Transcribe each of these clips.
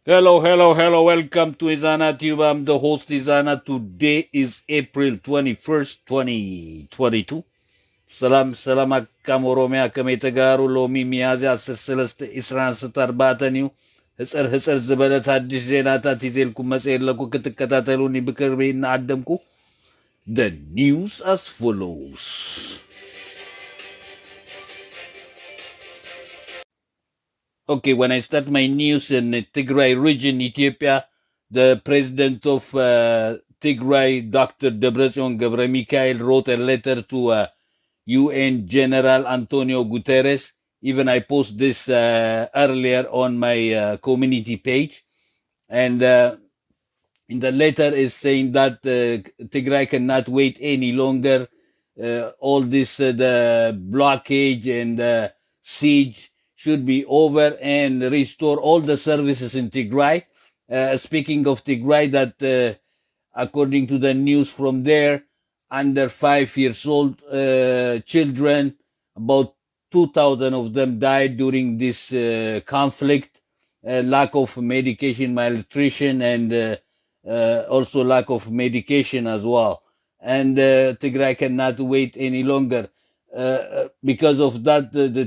Hello. Welcome to Ezana Tube. I'm the host, Ezana. Today is April 21st, 2022. ሰላም አካም ኦሮሚያ ከመተጋሩ ሎሚ ሚያዝያ 13 24 ህፅር ዝበለት አዲስ ዜናታት ይዘልኩም መጽሔለኩ ክትከታተሉን ይብቅርቤና አደምኩ The news as follows. Okay, when I start my news in the Tigray region, Ethiopia, the president of Tigray, Dr. Debretsion Gebre Mikhail, wrote a letter to UN General Antonio Guterres. Even I post this earlier on my community page. And in the letter is saying that Tigray cannot wait any longer. All this, the blockage and siege should be over and restore all the services in Tigray. Speaking of Tigray, that according to the news from there, under 5 years old children, about 2,000 of them died during this conflict. Lack of medication, malnutrition, and also lack of medication as well. And Tigray cannot wait any longer. Because of that, the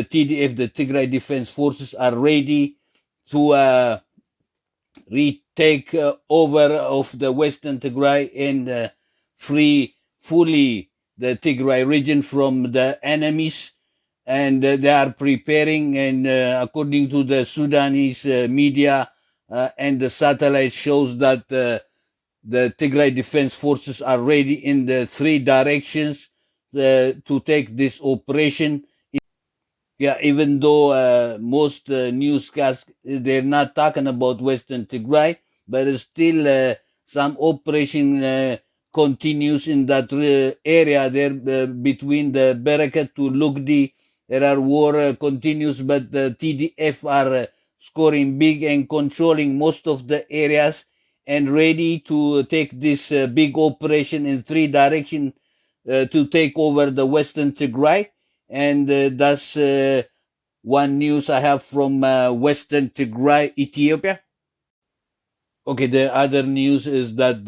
TDF, the Tigray Defense Forces, are ready to retake over of the Western Tigray and free fully the Tigray region from the enemies. And they are preparing, and according to the Sudanese media and the satellite shows that the Tigray Defense Forces are ready in the three directions to take this operation. Yeah, even though most newscasts, they're not talking about Western Tigray, but still some operation continues in that area there between the Barakat to Lugdi. There are war continues, but the TDF are scoring big and controlling most of the areas and ready to take this big operation in three directions to take over the Western Tigray. And that's one news I have from Western Tigray, Ethiopia. Okay, the other news is that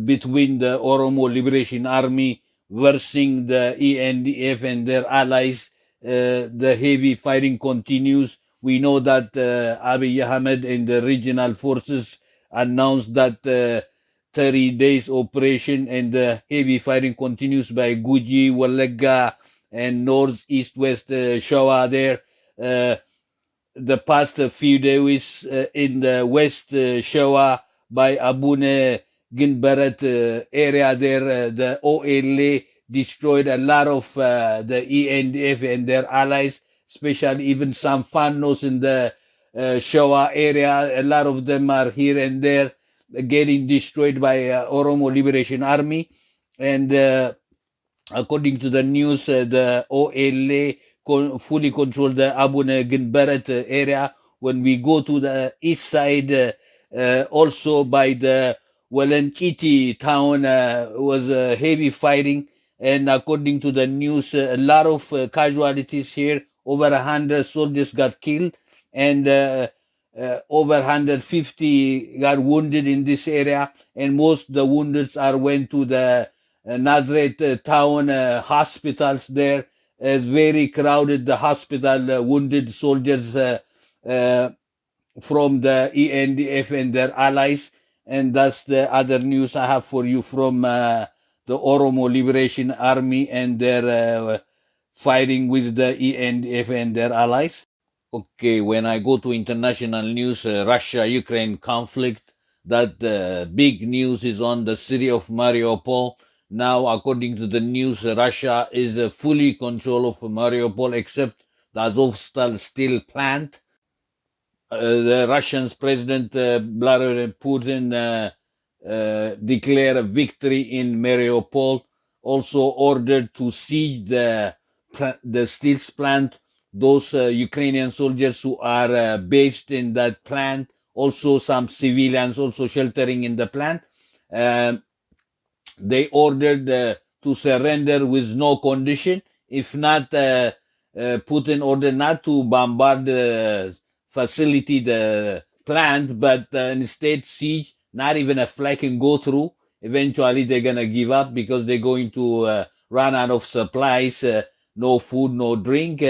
between the Oromo Liberation Army versus the ENDF and their allies, the heavy fighting continues. We know that Abiy Ahmed and the regional forces announced that 30 days operation, and the heavy fighting continues by Guji, Walega, and north, east, west Shawa there. The past few days in the west Shawa by Abune Ginbarat area there, the OLA destroyed a lot of the ENDF and their allies, especially even some Fanos in the Shawa area. A lot of them are here and there getting destroyed by Oromo Liberation Army. And according to the news, the OLA fully control the Abune Ginbarat area. When we go to the east side, also by the Walanchiti town, was heavy fighting. And according to the news, a lot of casualties here. Over 100 soldiers got killed, and over 150 got wounded in this area. And most the wounded are went to the Nazareth town hospitals there. It's very crowded, the hospital, wounded soldiers from the ENDF and their allies. And that's the other news I have for you from the Oromo Liberation Army and their fighting with the ENDF and their allies. Okay, when I go to international news, Russia-Ukraine conflict, that big news is on the city of Mariupol. Now, according to the news, Russia is fully control of Mariupol, except the Azovstal steel plant. The Russian President Vladimir Putin declared a victory in Mariupol, also ordered to siege the steel plant. Those Ukrainian soldiers who are based in that plant, also some civilians also sheltering in the plant, they ordered to surrender with no condition. If not, Putin ordered not to bombard facility the plant, but instead siege, not even a flight can go through. Eventually they're going to give up because they're going to run out of supplies, no food, no drink.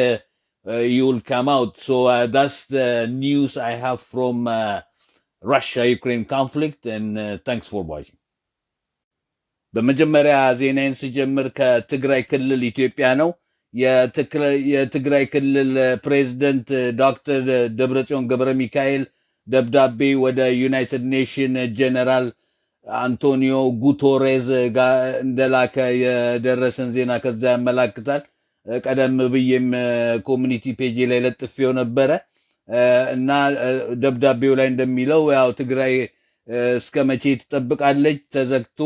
You'll come out. So that's the news I have from Russia-Ukraine conflict, and thanks for watching. በመጀመሪያ ዜናዬን ስጀምር ከትግራይ ክልል ኢትዮጵያ ነው። የትግራይ ክልል ፕሬዝደንት ዶክተር ደብረጽዮን ገብረ ሚካኤል ደብዳቤ ወደ ዩናይትድ ኔሽን ጀነራል አንቶኒዮ ጉተሬዝ ጋር እንደላከ የደረሰን ዜና ከዛ ያመላክታል። ቀደም ብዬም ኮሚኒቲ ፔጅ ላይ ለጥፌው ነበረ እና ደብዳቤው ላይ እንደሚለው ያው ትግራይ እስከ መቼ ትጠብቃለች? ተዘግቶ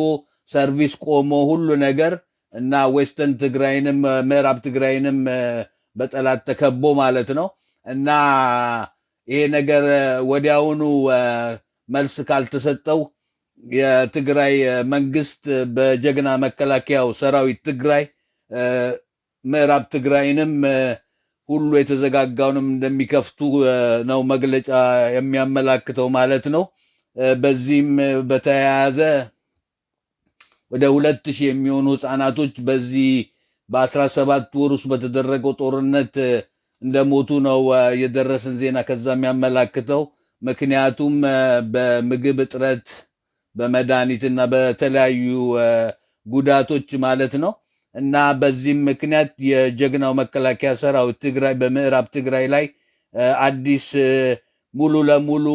ሰርቪስ ቆሞ ሁሉ ነገር እና ዌስተርን ትግራይንም ምዕራብ ትግራይንም በጠላት ተከቦ ማለት ነው እና ይሄ ነገር ወዲያውኑ መልስ ካልተሰጠው የትግራይ መንግስት በጀግና መከላከያው ሰራዊት ትግራይ ምዕራብ ትግራይንም ሁሉ የተዘጋጋውንም እንደሚከፍቱ ነው መግለጫ የሚያመላክተው ማለት ነው። በዚህም በተያያዘ ወደ 2000 የሚሆኑ ህፃናቶች በዚህ በ17 ወር ውስጥ በተደረገው ጦርነት እንደሞቱ ነው የደረሰን ዜና ከዛ የሚያመላክተው። ምክንያቱም በምግብ እጥረት በመድኃኒትና በተለያዩ ጉዳቶች ማለት ነው እና በዚህም ምክንያት የጀግናው መከላከያ ሰራዊት ትግራይ በምዕራብ ትግራይ ላይ አዲስ ሙሉ ለሙሉ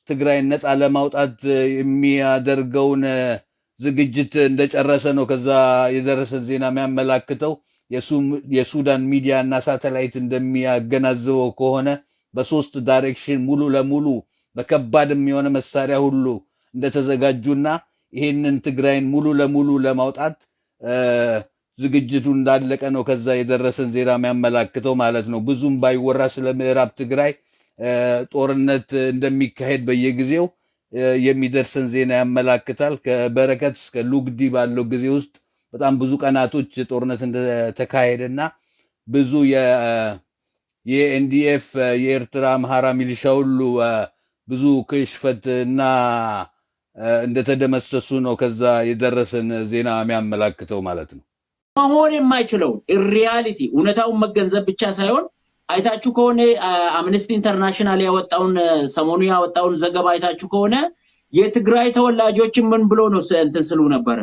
ትግራይን ነፃ ለማውጣት የሚያደርገውን ዝግጅት እንደጨረሰ ነው ከዛ የደረሰን ዜና የሚያመላክተው። የሱዳን ሚዲያ እና ሳተላይት እንደሚያገናዝበው ከሆነ በሶስት ዳይሬክሽን ሙሉ ለሙሉ በከባድም የሆነ መሳሪያ ሁሉ እንደተዘጋጁና ይሄንን ትግራይን ሙሉ ለሙሉ ለማውጣት ዝግጅቱ እንዳለቀ ነው ከዛ የደረሰን ዜና የሚያመላክተው ማለት ነው። ብዙም ባይወራ ስለ ምዕራብ ትግራይ ጦርነት እንደሚካሄድ በየጊዜው የሚደርሰን ዜና ያመላክታል። ከበረከት እስከ ሉግዲ ባለው ጊዜ ውስጥ በጣም ብዙ ቀናቶች ጦርነት እንደተካሄደና ብዙ የኤንዲኤፍ የኤርትራ አምሃራ ሚሊሻ ሁሉ ብዙ ክሽፈትና እንደተደመሰሱ ነው ከዛ የደረሰን ዜና የሚያመላክተው ማለት ነው። መሆን የማይችለው ሪያሊቲ እውነታውን መገንዘብ ብቻ ሳይሆን አይታችሁ ከሆነ አምነስቲ ኢንተርናሽናል ሰሞኑ ያወጣውን ዘገባ አይታችሁ ከሆነ የትግራይ ተወላጆች ምን ብሎ ነው እንትን ስሉ ነበር?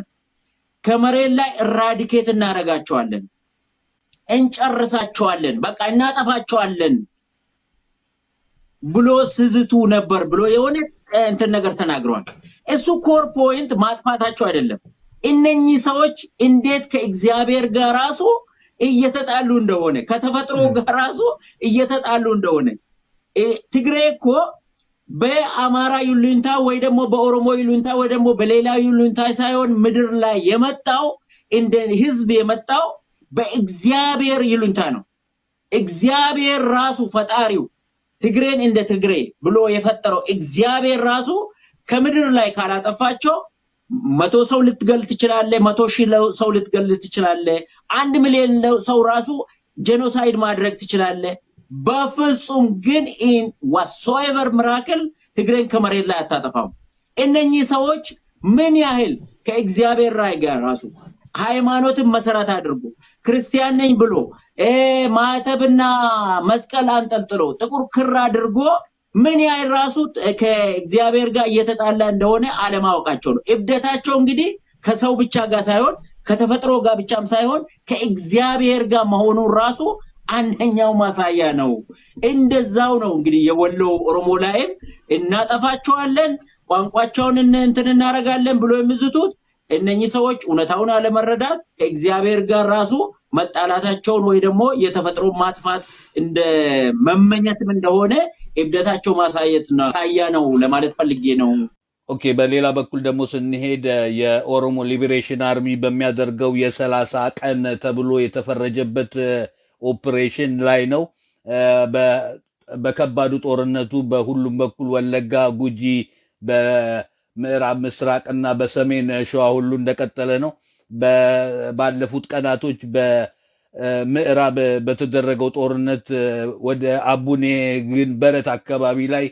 ከመሬት ላይ ራዲኬት እናረጋቸዋለን፣ እንጨርሳቸዋለን፣ በቃ እናጠፋቸዋለን ብሎ ስዝቱ ነበር ብሎ የሆነ እንትን ነገር ተናግሯል። እሱ ኮር ፖይንት ማጥፋታቸው አይደለም። እነኚህ ሰዎች እንዴት ከእግዚአብሔር ጋር ራሱ እየተጣሉ እንደሆነ ከተፈጥሮ ጋር ራሱ እየተጣሉ እንደሆነ ትግራይ እኮ በአማራ ይሉንታ ወይ ደግሞ በኦሮሞ ይሉንታ ወይ ደግሞ በሌላ ይሉንታ ሳይሆን ምድር ላይ የመጣው እንደ ህዝብ የመጣው በእግዚአብሔር ይሉንታ ነው። እግዚአብሔር ራሱ ፈጣሪው ትግሬን እንደ ትግሬ ብሎ የፈጠረው እግዚአብሔር ራሱ ከምድር ላይ ካላጠፋቸው 100 ሰው ልትገል ትችላለህ፣ 100,000 ሰው ልትገል ትችላለህ፣ 1 ሚሊዮን ሰው ራሱ ጄኖሳይድ ማድረግ ትችላለህ። በፍጹም ግን in whatsoever miracle ትግሬን ከመሬት ላይ አታጠፋም። እነኚህ ሰዎች ምን ያህል ከእግዚአብሔር ጋር ራሱ ሃይማኖትን መሰረት አድርጎ ክርስቲያን ነኝ ብሎ ማተብና መስቀል አንጠልጥሎ ጥቁር ክር አድርጎ ምን ያህል ራሱ ከእግዚአብሔር ጋር እየተጣላ እንደሆነ አለማወቃቸው ነው። እብደታቸው እንግዲህ ከሰው ብቻ ጋር ሳይሆን ከተፈጥሮ ጋር ብቻም ሳይሆን ከእግዚአብሔር ጋር መሆኑ ራሱ አንደኛው ማሳያ ነው። እንደዛው ነው እንግዲህ የወሎ ኦሮሞ ላይም እናጠፋቸዋለን ቋንቋቸውን እንትን እናረጋለን ብሎ የሚዝቱት እነኚህ ሰዎች እውነታውን አለመረዳት ከእግዚአብሔር ጋር ራሱ መጣላታቸውን ወይ ደግሞ የተፈጥሮ ማጥፋት እንደ መመኘትም እንደሆነ እብደታቸው ማሳያ ነው ለማለት ፈልጌ ነው። ኦኬ፣ በሌላ በኩል ደግሞ ስንሄድ የኦሮሞ ሊበሬሽን አርሚ በሚያደርገው የ30 ቀን ተብሎ የተፈረጀበት ኦፕሬሽን ላይ ነው። በከባዱ ጦርነቱ በሁሉም በኩል ወለጋ፣ ጉጂ፣ በምዕራብ ምስራቅና በሰሜን ሸዋ ሁሉ እንደቀጠለ ነው። ባለፉት ቀናቶች ምዕራብ በተደረገው ጦርነት ወደ አቡኔ ግንበረት አካባቢ ላይ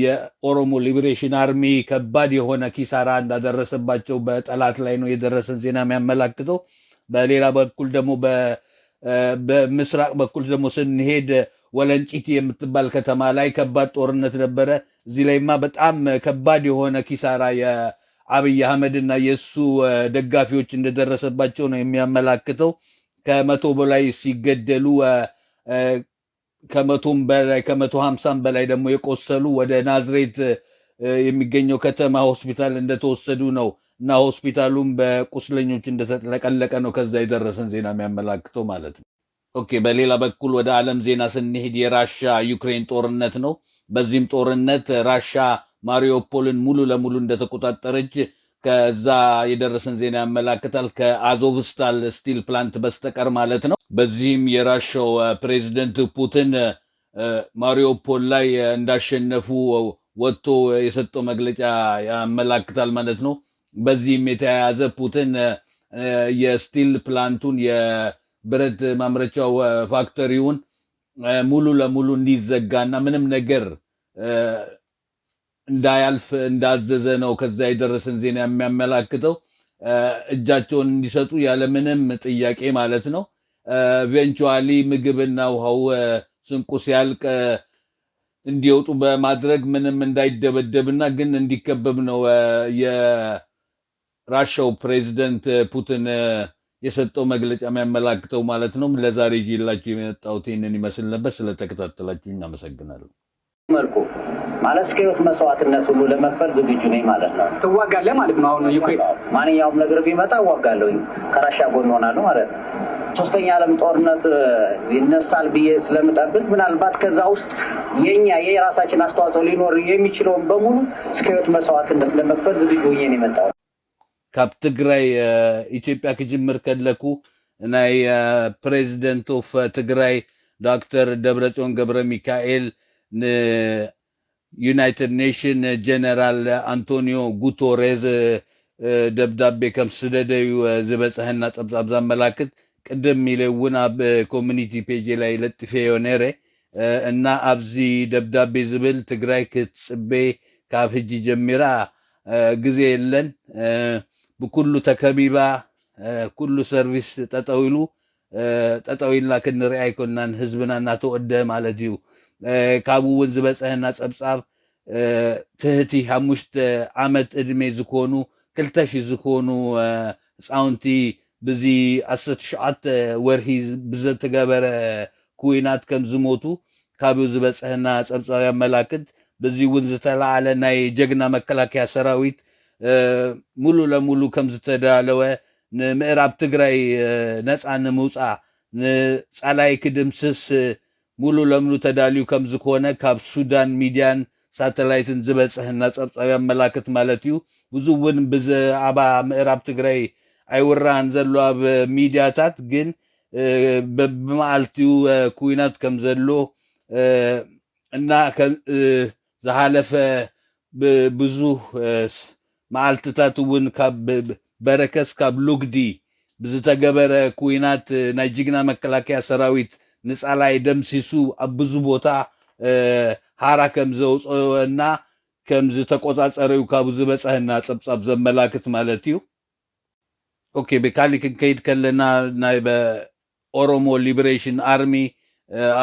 የኦሮሞ ሊበሬሽን አርሚ ከባድ የሆነ ኪሳራ እንዳደረሰባቸው በጠላት ላይ ነው የደረሰን ዜና የሚያመላክተው። በሌላ በኩል ደግሞ በምስራቅ በኩል ደግሞ ስንሄድ ወለንጪቲ የምትባል ከተማ ላይ ከባድ ጦርነት ነበረ። እዚህ ላይማ በጣም ከባድ የሆነ ኪሳራ የአብይ አህመድና የእሱ ደጋፊዎች እንደደረሰባቸው ነው የሚያመላክተው። 100 በላይ ሲገደሉ ከ150 በላይ ደግሞ የቆሰሉ ወደ ናዝሬት የሚገኘው ከተማ ሆስፒታል እንደተወሰዱ ነው እና ሆስፒታሉም በቁስለኞች እንደተጥለቀለቀ ነው ከዛ የደረሰን ዜና የሚያመላክተው ማለት ነው። ኦኬ፣ በሌላ በኩል ወደ ዓለም ዜና ስንሄድ የራሻ ዩክሬን ጦርነት ነው። በዚህም ጦርነት ራሻ ማሪዮፖልን ሙሉ ለሙሉ እንደተቆጣጠረች ከዛ የደረሰን ዜና ያመላክታል፣ ከአዞቭስታል ስቲል ፕላንት በስተቀር ማለት ነው። በዚህም የራሻው ፕሬዚደንት ፑቲን ማሪዮፖል ላይ እንዳሸነፉ ወጥቶ የሰጠው መግለጫ ያመላክታል ማለት ነው። በዚህም የተያያዘ ፑቲን የስቲል ፕላንቱን የብረት ማምረቻው ፋክተሪውን ሙሉ ለሙሉ እንዲዘጋና ምንም ነገር እንዳያልፍ እንዳዘዘ ነው ከዛ የደረሰን ዜና የሚያመላክተው። እጃቸውን እንዲሰጡ ያለምንም ጥያቄ ማለት ነው። ኢቬንቹዋሊ ምግብና ውሃው ስንቁ ሲያልቅ እንዲወጡ በማድረግ ምንም እንዳይደበደብና ግን እንዲከበብ ነው የራሻው ፕሬዚደንት ፑቲን የሰጠው መግለጫ የሚያመላክተው ማለት ነው። ለዛሬ ይዤላችሁ የመጣሁት ይህንን ይመስል ነበር። ስለተከታተላችሁኝ አመሰግናለሁ። መልኩ ማለት እስከ ህይወት መስዋዕትነት ሁሉ ለመክፈል ዝግጁ ነኝ ማለት ነው። ትዋጋለህ ማለት ነው። አሁን ዩክሬን ማንኛውም ነገር ቢመጣ እዋጋለሁኝ፣ ከራሻ ጎን ሆናለሁ ማለት ነው። ሶስተኛ ዓለም ጦርነት ይነሳል ብዬ ስለምጠብቅ ምናልባት ከዛ ውስጥ የራሳችን አስተዋጽኦ ሊኖር የሚችለውን በሙሉ እስከ ህይወት መስዋዕትነት ለመክፈል ዝግጁ ሆኜ ነው የመጣሁት። ካብ ትግራይ ኢትዮጵያ ክጅምር ከለኩ ናይ ፕሬዚደንት ኦፍ ትግራይ ዶክተር ደብረጽዮን ገብረ ሚካኤል ዩናይትድ ኔሽን ጀነራል አንቶኒዮ ጉተሬዝ ደብዳቤ ከም ስደደዩ ዝበፅሐና ፀብፃብ ዘመላክት ቅድም ኢለ እውን ኣብ ኮሚኒቲ ፔጅ ላይ ለጥፌዮ ነይረ እና ኣብዚ ደብዳቤ ዝብል ትግራይ ክትፅቤ ካብ ሕጂ ጀሚራ ግዜ የለን ብኩሉ ተከቢባ ኩሉ ሰርቪስ ጠጠው ኢልና ክንሪኣ ኣይኮናን ህዝብና እናተወደ ማለት እዩ። ካብኡ እውን ዝበፅሐና ፀብፃብ ትህቲ 5 ዓመት ዕድሜ ዝኮኑ 2,000 ዝኮኑ ህፃውንቲ ብዚ 19 ወርሒ ብዘተገበረ ኩናት ከም ዝሞቱ ካብኡ ዝበፅሐና ፀብፃብ ያመላክት። በዚ እውን ዝተለዓለ ናይ ጀግና መከላከያ ሰራዊት ሙሉ ለሙሉ ከም ዝተዳለወ ንምዕራብ ትግራይ ነፃ ንምውፃእ ንፃላይ ክድምስስ ሙሉ ለሙሉ ተዳልዩ ከም ዝኮነ ካብ ሱዳን ሚድያን ሳተላይትን ዝበፅሐና ፀብፃብ ያመላክት ማለት እዩ። ብዙ እውን ብዛዕባ ምዕራብ ትግራይ ኣይውራን ዘሎ ኣብ ሚድያታት ግን ብመዓልቲኡ ኩናት ከም ዘሎ እና ዝሃለፈ ብዙሕ መዓልትታት እውን ካብ በረከስ ካብ ሉግዲ ብዝተገበረ ኩናት ናይ ጅግና መከላከያ ሰራዊት ንፃላይ ደምሲሱ ኣብ ብዙ ቦታ ሃራ ከም ዘውፅአና ከም ዝተቆፃፀረዩ ካብ ዝበፅሐና ፀብፃብ ዘመላክት ማለት እዩ። ኦኬ፣ ብካሊእ ክንከይድ ከለና ናይ ኦሮሞ ሊበሬሽን አርሚ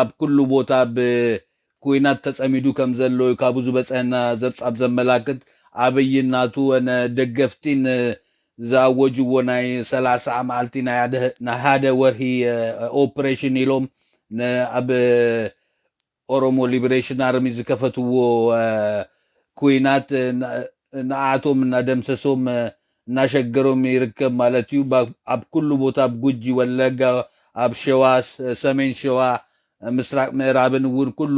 ኣብ ኩሉ ቦታ ብኩናት ተፀሚዱ ከም ዘሎ ካብኡ ዝበፅሐና ዘብፃብ ዘመላክት ኣብይ እናቱ ደገፍቲን ዝኣወጅዎ ናይ 30 መዓልቲ ናይ ሓደ ወርሒ ኦፕሬሽን ኢሎም ኣብ ኦሮሞ ሊበሬሽን አርሚ ዝከፈትዎ ኩናት ንኣቶም እናደምሰሶም እናሸገሮም ይርከብ ማለት እዩ። ኣብ ኩሉ ቦታ ኣብ ጉጂ፣ ወለጋ፣ ኣብ ሸዋ፣ ሰሜን ሸዋ፣ ምስራቅ ምዕራብን እውን ኩሉ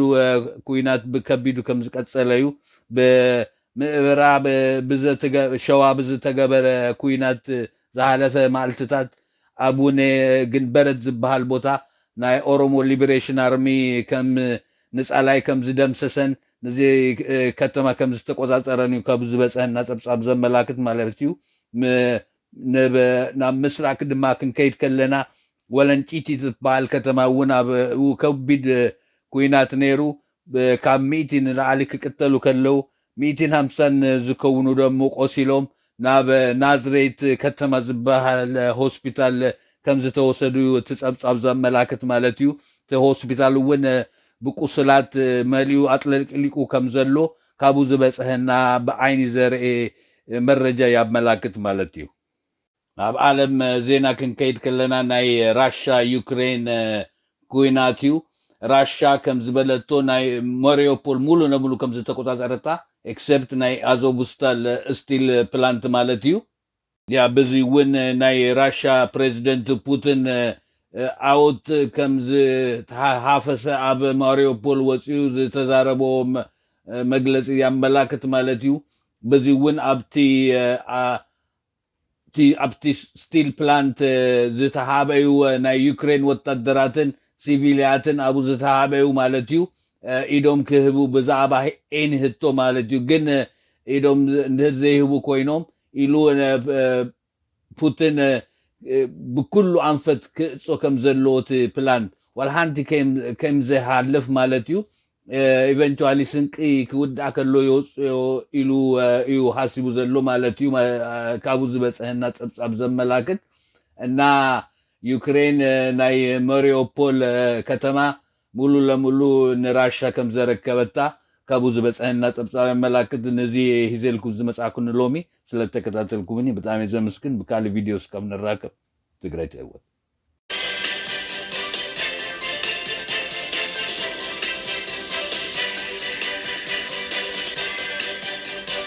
ኩናት ብከቢዱ ከም ዝቀፀለ እዩ። ብምዕራብ ሸዋ ብዝተገበረ ኩናት ዝሃለፈ መዓልትታት ኣቡነ ግንበረት ዝበሃል ቦታ ናይ ኦሮሞ ሊበሬሽን አርሚ ከም ንፃላይ ከም ዝደምሰሰን ነዚ ከተማ ከም ዝተቆፃፀረን እዩ ካብ ዝበፅሐና ፀብፃብ ዘመላክት ማለት እዩ። ናብ ምስራቅ ድማ ክንከይድ ከለና ወለንጪቲ ትበሃል ከተማ እውን ኣብ ከቢድ ኩናት ነይሩ ካብ 100 ንላዕሊ ክቅተሉ ከለው 150 ዝከውኑ ደሞ ቆሲሎም ናብ ናዝሬት ከተማ ዝበሃል ሆስፒታል ከም ዝተወሰዱ ትጸብጻብ ዘመላክት ማለት እዩ እቲ ሆስፒታል እውን ብቁስላት መሊኡ አጥለቅሊቁ ከም ዘሎ ካብኡ ዝበጽሐና በዓይኒ ዘርኢ መረጃ ያመላክት ማለት እዩ ኣብ ዓለም ዜና ክንከይድ ከለና ናይ ራሻ ዩክሬን ኩናት እዩ ራሻ ከም ዝበለቶ ናይ ማሪዮፖል ሙሉ ለሙሉ ከም ዝተቆጻጸረታ ኤክሰፕት ናይ አዞቭስታል ስቲል ፕላንት ማለት እዩ ያ በዚ እውን ናይ ራሻ ፕሬዚደንት ፑቲን አውት ከም ዝተሓፈሰ ኣብ ማሪዮፖል ወፂኡ ዝተዛረቦ መግለጽ ያመላክት ማለት እዩ በዚ እውን ኣብቲ ስቲል ፕላንት ዝተሃበዩ ናይ ዩክሬን ወታደራትን ሲቪልያትን ኣብኡ ዝተሃበዩ ማለት እዩ ኢዶም ክህቡ ብዛዕባ ኤንህቶ ማለት እዩ ግን ኢዶም ዘይህቡ ኮይኖም ኢሉ ፑቲን ብኩሉ አንፈት ክጾ ከም ዘለዎት ፕላንት ወልሃንቲ ከም ዘሃልፍ ማለት እዩ ኢቨንቹዋሊ ስንቂ ክውዳእ ከሎ ይወጽዮ ኢሉ እዩ ሓሲቡ ዘሎ ማለት እዩ ካብኡ ዝበጽሐና ጸብጻብ ዘመላክት እና ዩክሬን ናይ ማሪዮፖል ከተማ ሙሉ ለሙሉ ንራሻ ከም ዘረከበታ ካብኡ ዝበጽሐና ጸብጻብ ዘመላክት ነዚ ሂዘልኩም ዝመጻኩን ሎሚ ስለተከታተልኩምኒ በጣም ዘመስግን በካሊ ቪዲዮስ ከም ንራከብ ትግራይ ተወት